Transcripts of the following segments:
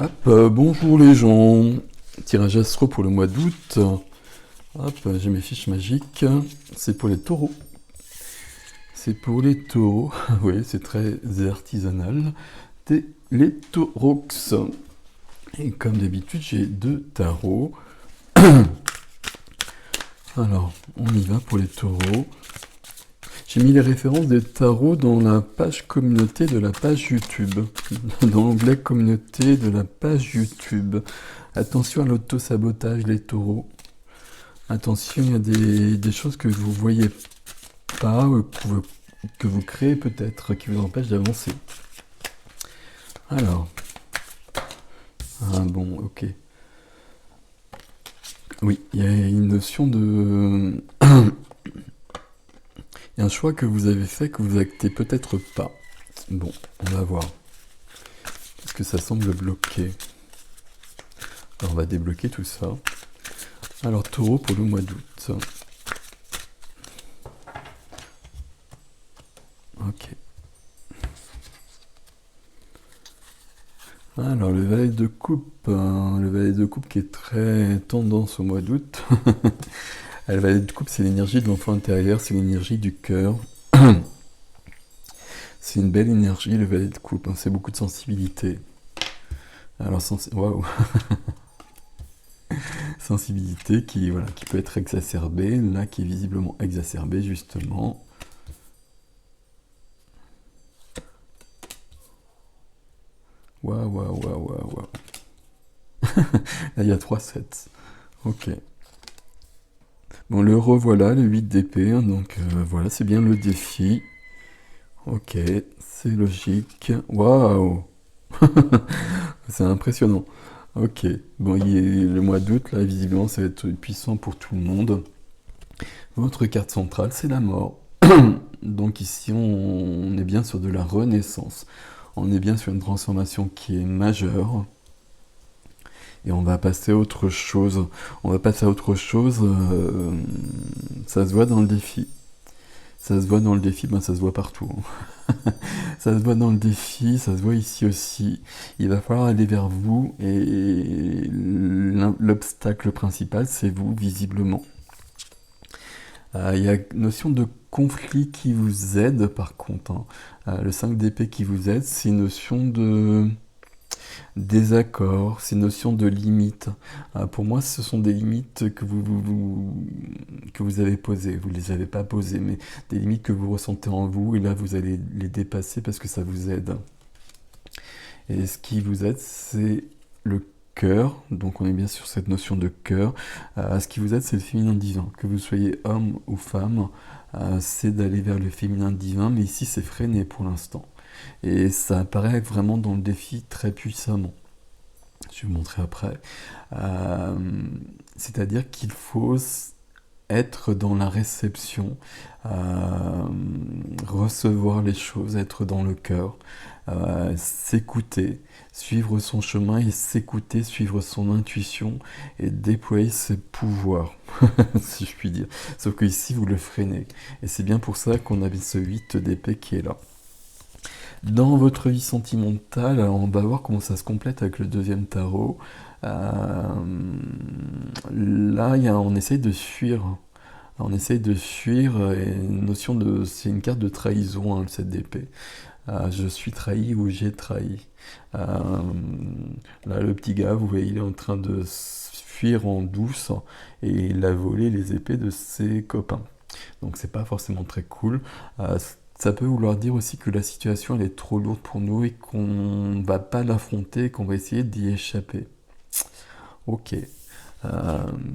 Hop, bonjour les gens. Tirage astro pour le mois d'août. Hop, j'ai mes fiches magiques. C'est pour les taureaux. C'est pour les taureaux. Oui, c'est très artisanal. Les taureaux. Et comme d'habitude, j'ai deux tarots. Alors, on y va pour les taureaux. J'ai mis les références des tarots dans la page communauté de la page YouTube. Dans l'onglet communauté de la page YouTube. Attention à l'auto-sabotage, les taureaux. Attention, il y a des choses que vous voyez pas, que vous créez peut-être, qui vous empêchent d'avancer. Alors. Ah bon, ok. Oui, il y a une notion de... Il y a un choix que vous avez fait que vous actez peut-être pas. Bon, on va voir. Parce que ça semble bloqué. Alors on va débloquer tout ça. Alors taureau pour le mois d'août. Ok. Alors le valet de coupe. Le valet de coupe qui est très tendance au mois d'août. Le valet de coupe, c'est l'énergie de l'enfant intérieur, c'est l'énergie du cœur. C'est une belle énergie, le valet de coupe. C'est beaucoup de sensibilité. Alors, waouh. Sensibilité qui peut être exacerbée, là qui est visiblement exacerbée justement. Waouh. Là il y a 3 sets. Ok. Bon, le revoilà, le 8 d'épée, donc voilà, c'est bien le défi. Ok, c'est logique. Waouh. C'est impressionnant. Ok, bon, le mois d'août, là, visiblement, ça va être puissant pour tout le monde. Votre carte centrale, c'est la mort. Donc ici, on est bien sur de la renaissance. On est bien sur une transformation qui est majeure. Et on va passer à autre chose. Ça se voit dans le défi. Ça se voit dans le défi, ça se voit partout. Ça se voit dans le défi, ça se voit ici aussi. Il va falloir aller vers vous et l'obstacle principal, c'est vous, visiblement. Il y a une notion de conflit qui vous aide, par contre. Le 5 d'épée qui vous aide, c'est une notion de désaccord, c'est une notion de limite. Pour moi, ce sont des limites que vous avez posées. Vous ne les avez pas posées, mais des limites que vous ressentez en vous, et là, vous allez les dépasser parce que ça vous aide. Et ce qui vous aide, c'est le cœur. Donc, on est bien sur cette notion de cœur. Ce qui vous aide, c'est le féminin divin. Que vous soyez homme ou femme, c'est d'aller vers le féminin divin, mais ici, c'est freiné pour l'instant. Et ça apparaît vraiment dans le défi très puissamment. Je vais vous montrer après. C'est-à-dire qu'il faut être dans la réception, recevoir les choses, être dans le cœur, s'écouter, suivre son chemin et s'écouter, suivre son intuition et déployer ses pouvoirs, si je puis dire. Sauf que ici, vous le freinez. Et c'est bien pour ça qu'on avait ce 8 d'épée qui est là. Dans votre vie sentimentale, alors on va voir comment ça se complète avec le deuxième tarot. Là, on essaye de fuir. On essaye de fuir, et une notion de, c'est une carte de trahison, le 7 d'épée. Je suis trahi ou j'ai trahi. Là, le petit gars, vous voyez, il est en train de fuir en douce et il a volé les épées de ses copains. Donc c'est pas forcément très cool. Ça peut vouloir dire aussi que la situation elle est trop lourde pour nous et qu'on va pas l'affronter, qu'on va essayer d'y échapper. Ok.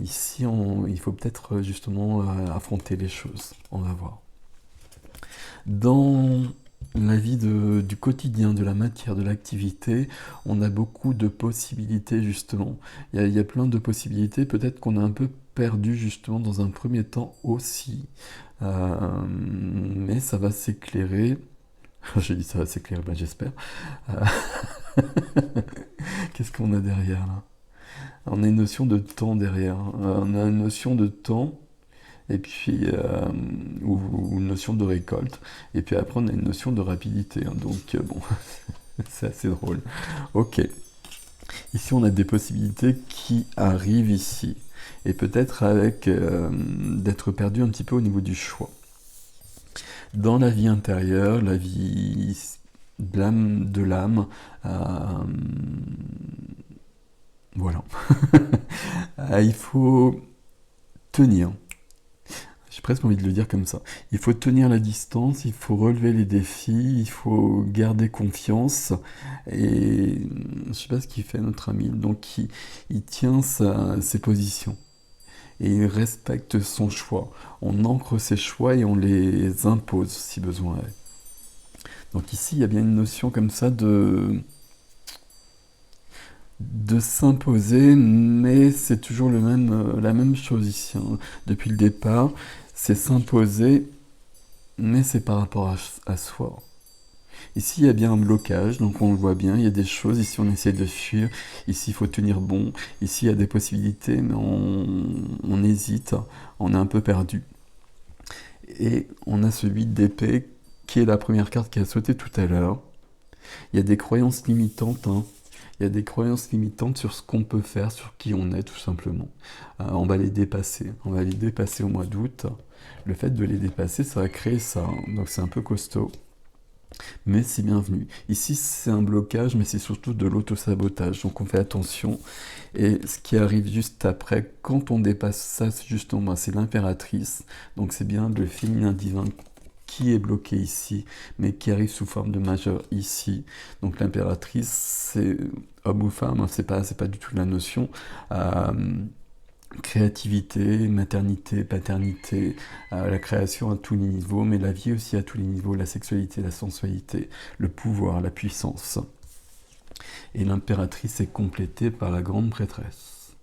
Ici, il faut peut-être justement affronter les choses. On va voir. Dans la vie du quotidien, de la matière, de l'activité, on a beaucoup de possibilités justement. Il y a plein de possibilités. Peut-être qu'on a un peu perdu justement dans un premier temps aussi. Mais ça va s'éclairer. J'ai dit ça va s'éclairer, j'espère. Qu'est-ce qu'on a derrière là? On a une notion de temps derrière. On a une notion de temps, et puis ou une notion de récolte. Et puis après on a une notion de rapidité. Donc bon, c'est assez drôle. Ok. Ici, on a des possibilités qui arrivent ici. Et peut-être avec d'être perdu un petit peu au niveau du choix. Dans la vie intérieure, la vie de l'âme, voilà. Il faut tenir. J'ai presque envie de le dire comme ça. Il faut tenir la distance, il faut relever les défis, il faut garder confiance. Et je ne sais pas ce qu'il fait notre ami. Donc il tient ses positions. Et il respecte son choix. On ancre ses choix et on les impose si besoin est. Donc ici, il y a bien une notion comme ça de s'imposer, mais c'est toujours la même chose ici. Hein. Depuis le départ, c'est s'imposer, mais c'est par rapport à soi. Ici, il y a bien un blocage, donc on le voit bien, il y a des choses, ici on essaie de fuir, ici il faut tenir bon, ici il y a des possibilités, mais on hésite, on est un peu perdu. Et on a celui d'épée, qui est la première carte qui a sauté tout à l'heure. Il y a des croyances limitantes, hein. Il y a des croyances limitantes sur ce qu'on peut faire, sur qui on est tout simplement. On va les dépasser, on va les dépasser au mois d'août. Le fait de les dépasser, ça va créer ça, hein. Donc c'est un peu costaud. Mais c'est bienvenu. Ici, c'est un blocage, mais c'est surtout de l'auto-sabotage. Donc on fait attention. Et ce qui arrive juste après, quand on dépasse ça, justement, c'est l'impératrice. Donc c'est bien le féminin divin qui est bloqué ici, mais qui arrive sous forme de majeur ici. Donc l'impératrice, c'est homme ou femme, hein, c'est pas du tout la notion. Créativité, maternité, paternité, la création à tous les niveaux, mais la vie aussi à tous les niveaux, la sexualité, la sensualité, le pouvoir, la puissance. Et l'impératrice est complétée par la grande prêtresse.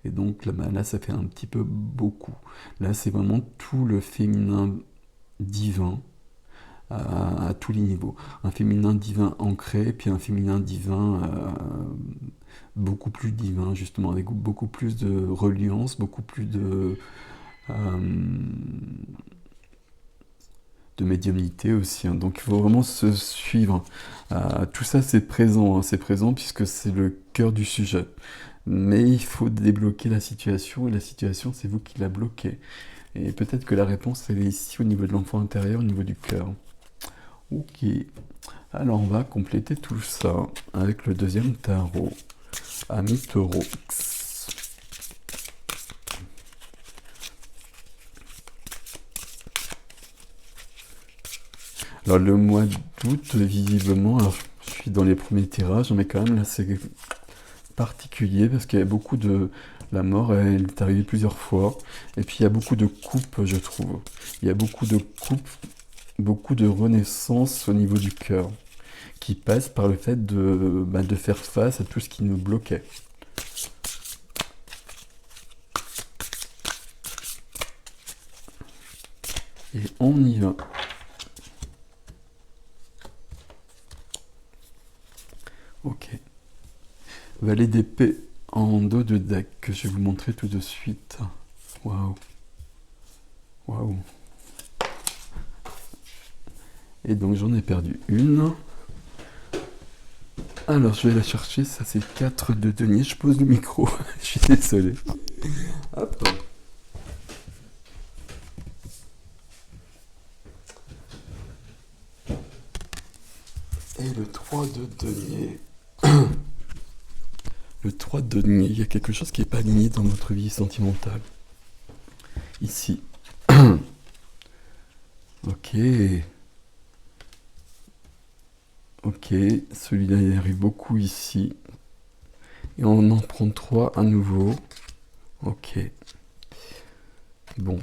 Et donc là, ça fait un petit peu beaucoup. Là, c'est vraiment tout le féminin divin à tous les niveaux. Un féminin divin ancré, puis un féminin divin beaucoup plus divin, justement, avec beaucoup plus de reliance, beaucoup plus de médiumnité aussi. Hein. Donc il faut vraiment se suivre. Tout ça, c'est présent, hein, c'est présent puisque c'est le cœur du sujet. Mais il faut débloquer la situation, et la situation, c'est vous qui la bloquez. Et peut-être que la réponse, elle est ici, au niveau de l'enfant intérieur, au niveau du cœur. Ok. Alors, on va compléter tout ça avec le deuxième tarot. Ami Taureau. Alors, le mois d'août, visiblement, alors, je suis dans les premiers tirages, mais quand même, là, c'est particulier parce qu'il y a beaucoup de... La mort, elle est arrivée plusieurs fois. Et puis, il y a beaucoup de coupes, je trouve. Il y a beaucoup de coupes, beaucoup de renaissance au niveau du cœur, qui passe par le fait de faire face à tout ce qui nous bloquait. Et on y va. Ok. Valet d'épée en dos de deck, que je vais vous montrer tout de suite. Waouh. Waouh. Et donc j'en ai perdu une. Alors je vais la chercher, ça c'est 4 de denier. Je pose le micro, je suis désolé. Hop. Et le 3 de denier. Le 3 de denier, il y a quelque chose qui n'est pas aligné dans notre vie sentimentale. Ici. Ok. Ok, celui-là il arrive beaucoup ici. Et on en prend 3 à nouveau. Ok. Bon.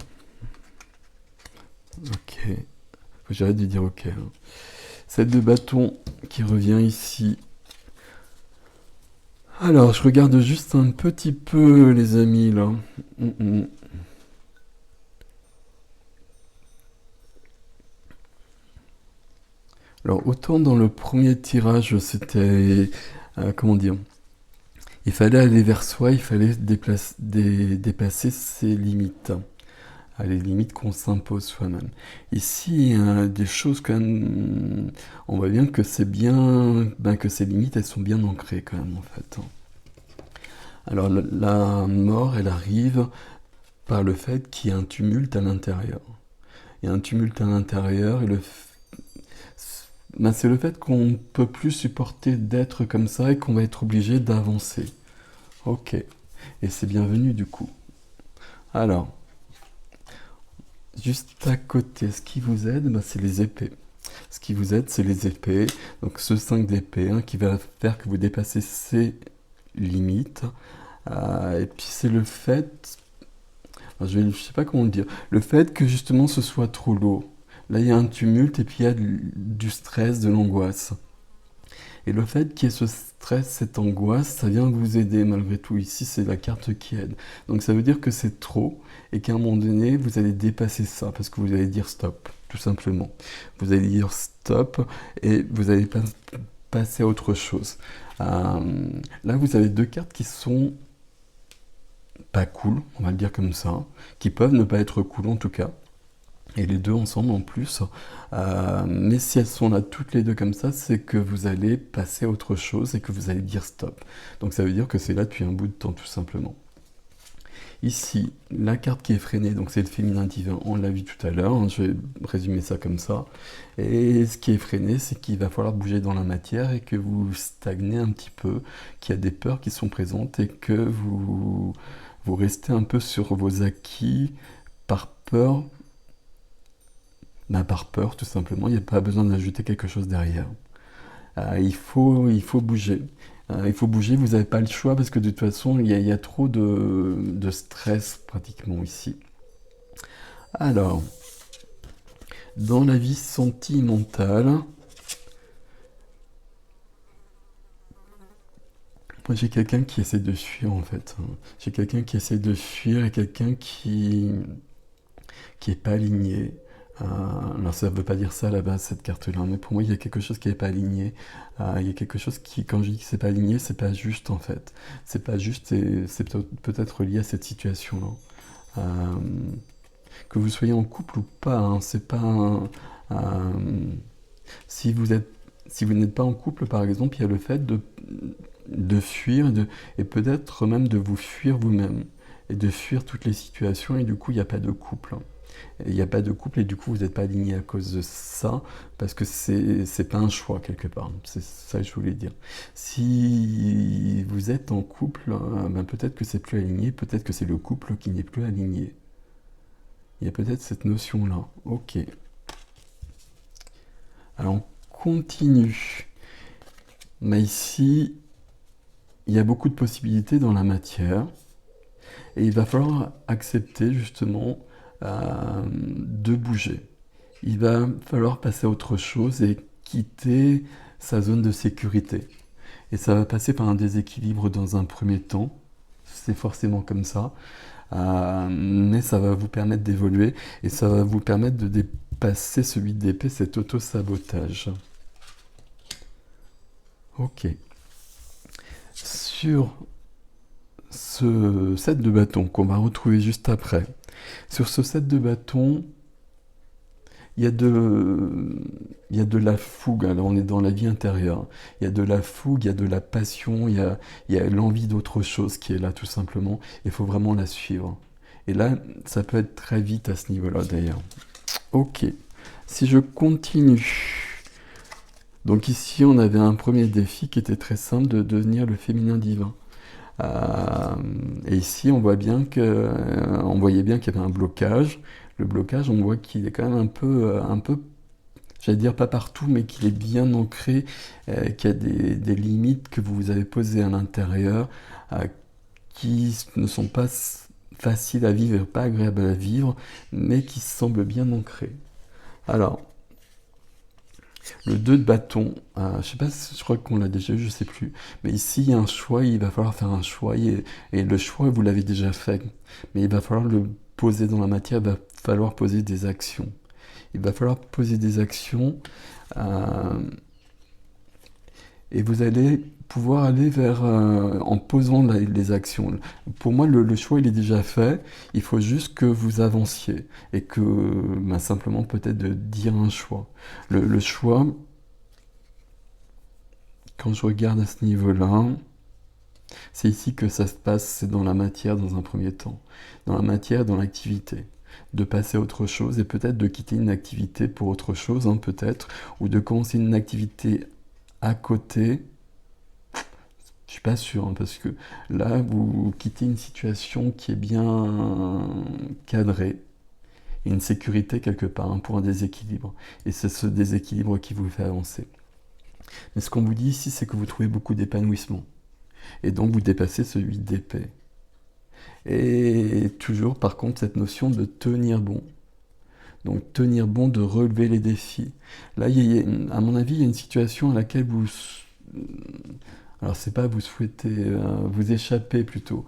Ok. Faut que j'arrête de dire ok. Hein. 7 de bâton qui revient ici. Alors, je regarde juste un petit peu, les amis, là. Alors, autant dans le premier tirage, c'était... comment dire ? Il fallait aller vers soi, il fallait dépasser ses limites. Les limites qu'on s'impose soi-même. Ici, des choses quand même... On voit bien que c'est bien... que ces limites, elles sont bien ancrées quand même, en fait. Alors la mort, elle arrive par le fait qu'il y a un tumulte à l'intérieur. Il y a un tumulte à l'intérieur et c'est le fait qu'on ne peut plus supporter d'être comme ça et qu'on va être obligé d'avancer. Ok. Et c'est bienvenu du coup. Alors, juste à côté, ce qui vous aide, c'est les épées. Ce qui vous aide, c'est les épées. Donc ce 5 d'épée qui va faire que vous dépassez ces limites. Et puis c'est le fait, je sais pas comment le dire, le fait que justement ce soit trop lourd. Là, il y a un tumulte et puis il y a du stress, de l'angoisse. Et le fait qu'il y ait ce stress, cette angoisse, ça vient vous aider malgré tout. Ici, c'est la carte qui aide. Donc ça veut dire que c'est trop et qu'à un moment donné, vous allez dépasser ça parce que vous allez dire stop, tout simplement. Vous allez dire stop et vous allez passer à autre chose. Là, vous avez deux cartes qui sont pas cool, on va le dire comme ça, qui peuvent ne pas être cool en tout cas. Et les deux ensemble en plus. Mais si elles sont là toutes les deux comme ça, c'est que vous allez passer à autre chose et que vous allez dire stop. Donc ça veut dire que c'est là depuis un bout de temps tout simplement. Ici, la carte qui est freinée, donc c'est le féminin divin, on l'a vu tout à l'heure, je vais résumer ça comme ça. Et ce qui est freiné, c'est qu'il va falloir bouger dans la matière et que vous stagnez un petit peu, qu'il y a des peurs qui sont présentes et que vous restez un peu sur vos acquis par peur. Par peur, tout simplement, il n'y a pas besoin d'ajouter quelque chose derrière. Il faut bouger. Il faut bouger, vous n'avez pas le choix parce que de toute façon, il y a trop de stress pratiquement ici. Alors, dans la vie sentimentale, moi j'ai quelqu'un qui essaie de fuir en fait. J'ai quelqu'un qui essaie de fuir et quelqu'un qui est pas aligné. Alors ça ne veut pas dire ça à la base cette carte-là, mais pour moi il y a quelque chose qui n'est pas aligné. Il y a quelque chose qui, quand je dis que c'est pas aligné, c'est pas juste en fait. C'est pas juste et c'est peut-être lié à cette situation-là. Euh, que vous soyez en couple ou pas, c'est pas si vous n'êtes pas en couple par exemple, il y a le fait de fuir et peut-être même de vous fuir vous-même et de fuir toutes les situations et du coup il n'y a pas de couple. Il n'y a pas de couple et du coup vous n'êtes pas aligné à cause de ça parce que c'est pas un choix quelque part. C'est ça que je voulais dire. Si vous êtes en couple, peut-être que c'est plus aligné, peut-être que c'est le couple qui n'est plus aligné. Il y a peut-être cette notion-là. Ok. Alors on continue. Mais ici, il y a beaucoup de possibilités dans la matière et il va falloir accepter justement de bouger. Il va falloir passer à autre chose et quitter sa zone de sécurité. Et ça va passer par un déséquilibre dans un premier temps. C'est forcément comme ça. Mais ça va vous permettre d'évoluer et ça va vous permettre de dépasser ce 8 d'épée, cet auto-sabotage. Ok. Sur ce set de bâtons qu'on va retrouver juste après, sur ce set de bâtons, il y a de la fougue. Alors on est dans la vie intérieure. Il y a de la fougue, il y a de la passion, il y a l'envie d'autre chose qui est là tout simplement. Il faut vraiment la suivre. Et là, ça peut être très vite à ce niveau-là d'ailleurs. Ok. Si je continue. Donc ici, on avait un premier défi qui était très simple de devenir le féminin divin. Et ici, on voyait bien qu'il y avait un blocage. Le blocage, on voit qu'il est quand même un peu, j'allais dire pas partout, mais qu'il est bien ancré, qu'il y a des limites que vous avez posées à l'intérieur, qui ne sont pas faciles à vivre, pas agréables à vivre, mais qui semblent bien ancrées. Alors, le 2 de bâton, je sais pas, je crois qu'on l'a déjà eu, je sais plus. Mais ici, il y a un choix, il va falloir faire un choix. Et le choix, vous l'avez déjà fait. Mais il va falloir le poser dans la matière, il va falloir poser des actions. Il va falloir poser des actions. Et vous allez pouvoir aller vers, en posant les actions. Pour moi, le choix, il est déjà fait. Il faut juste que vous avanciez et que, simplement, peut-être de dire un choix. Le choix, quand je regarde à ce niveau-là, C'est ici que ça se passe, c'est dans la matière dans un premier temps. Dans la matière, dans l'activité. De passer à autre chose et peut-être de quitter une activité pour autre chose, hein, peut-être, ou de commencer une activité à côté. Je suis pas sûr, hein, parce que là, vous quittez une situation qui est bien cadrée, et une sécurité quelque part, hein, pour un déséquilibre. Et c'est ce déséquilibre qui vous fait avancer. Mais ce qu'on vous dit ici, c'est que vous trouvez beaucoup d'épanouissement. Et donc vous dépassez ce 8 d'épée. Et toujours, par contre, cette notion de tenir bon. Donc tenir bon, de relever les défis. Là, à mon avis, il y a une situation à laquelle vous... Alors c'est pas vous souhaitez vous échapper plutôt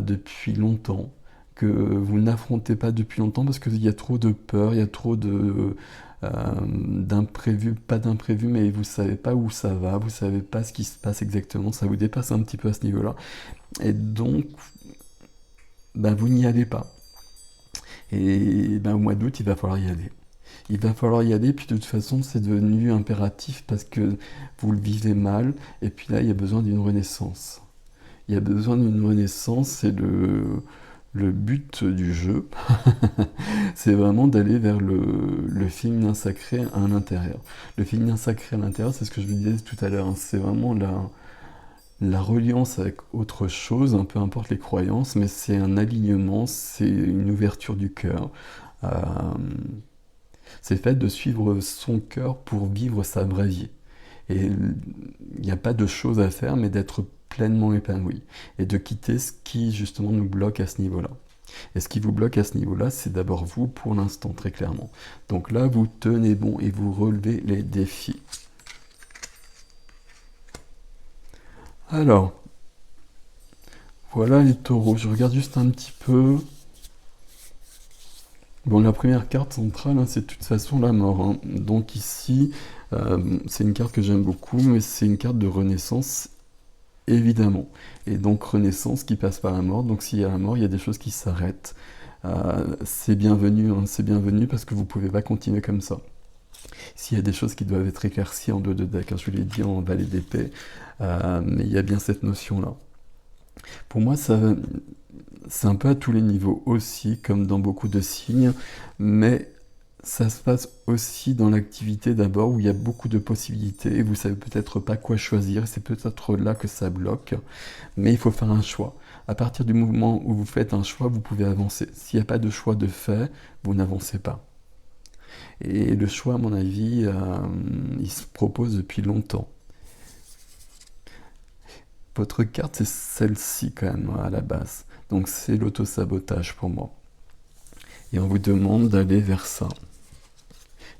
depuis longtemps, que vous n'affrontez pas depuis longtemps parce qu'il y a trop de peur, il y a trop d'imprévus, pas d'imprévus, mais vous savez pas où ça va, vous savez pas ce qui se passe exactement, ça vous dépasse un petit peu à ce niveau-là. Et donc, ben, vous n'y allez pas. Et ben, au mois d'août, il va falloir y aller. Il va falloir y aller, puis de toute façon, c'est devenu impératif parce que vous le vivez mal, et puis là, il y a besoin d'une renaissance. Il y a besoin d'une renaissance, c'est le but du jeu, c'est vraiment d'aller vers le féminin sacré à l'intérieur. Le féminin sacré à l'intérieur, c'est ce que je vous disais tout à l'heure, hein, c'est vraiment la reliance avec autre chose, hein, peu importe les croyances, mais c'est un alignement, c'est une ouverture du cœur. Euh, c'est le fait de suivre son cœur pour vivre sa vraie vie. Et il n'y a pas de choses à faire, mais d'être pleinement épanoui. Et de quitter ce qui, justement, nous bloque à ce niveau-là. Et ce qui vous bloque à ce niveau-là, c'est d'abord vous, pour l'instant, très clairement. Donc là, vous tenez bon et vous relevez les défis. Alors, voilà les taureaux. Je regarde juste un petit peu. Bon, la première carte centrale, hein, c'est de toute façon la mort, hein. Donc ici, c'est une carte que j'aime beaucoup, mais c'est une carte de renaissance, évidemment. Et donc renaissance qui passe par la mort. Donc s'il y a la mort, il y a des choses qui s'arrêtent. C'est bienvenu, hein, c'est bienvenu parce que vous ne pouvez pas continuer comme ça. S'il y a des choses qui doivent être éclaircies en 2 de deck, hein, je vous l'ai dit en valet d'épée, mais il y a bien cette notion-là. Pour moi, c'est un peu à tous les niveaux aussi, comme dans beaucoup de signes, mais ça se passe aussi dans l'activité d'abord où il y a beaucoup de possibilités, vous savez peut-être pas quoi choisir, c'est peut-être là que ça bloque, mais il faut faire un choix. À partir du moment où vous faites un choix, vous pouvez avancer. S'il n'y a pas de choix de fait, vous n'avancez pas. Et le choix, à mon avis, il se propose depuis longtemps. Votre carte, c'est celle-ci quand même, à la base. Donc c'est l'auto-sabotage pour moi. Et on vous demande d'aller vers ça.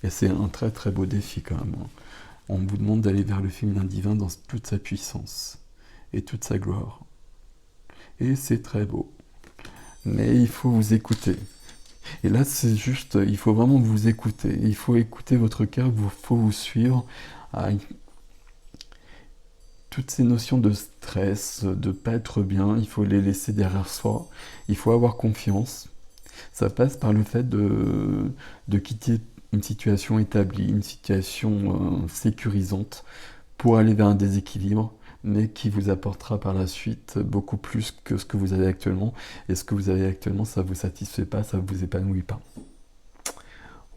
Et c'est un très très beau défi quand même. On vous demande d'aller vers le féminin divin dans toute sa puissance et toute sa gloire. Et c'est très beau. Mais il faut vous écouter. Et là, c'est juste, il faut vraiment vous écouter. Il faut écouter votre cœur, il faut vous suivre. Toutes ces notions de stress, de pas être bien, il faut les laisser derrière soi. Il faut avoir confiance. Ça passe par le fait de quitter une situation établie, une situation sécurisante pour aller vers un déséquilibre, mais qui vous apportera par la suite beaucoup plus que ce que vous avez actuellement. Et ce que vous avez actuellement, ça ne vous satisfait pas, ça ne vous épanouit pas.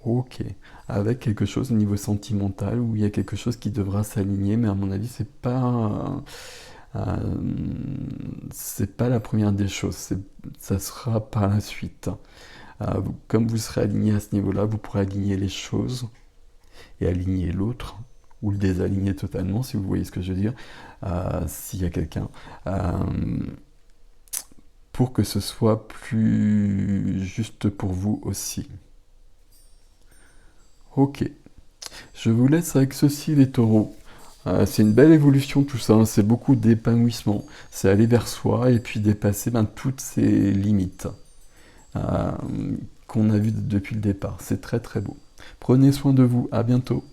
Ok, avec quelque chose au niveau sentimental où il y a quelque chose qui devra s'aligner, mais à mon avis, c'est pas la première des choses, ça sera par la suite. Comme vous serez aligné à ce niveau-là, vous pourrez aligner les choses et aligner l'autre, ou le désaligner totalement, si vous voyez ce que je veux dire, s'il y a quelqu'un, pour que ce soit plus juste pour vous aussi. Ok, je vous laisse avec ceci les taureaux. C'est une belle évolution tout ça, hein. C'est beaucoup d'épanouissement, c'est aller vers soi et puis dépasser toutes ces limites qu'on a vues depuis le départ. C'est très très beau. Prenez soin de vous, à bientôt.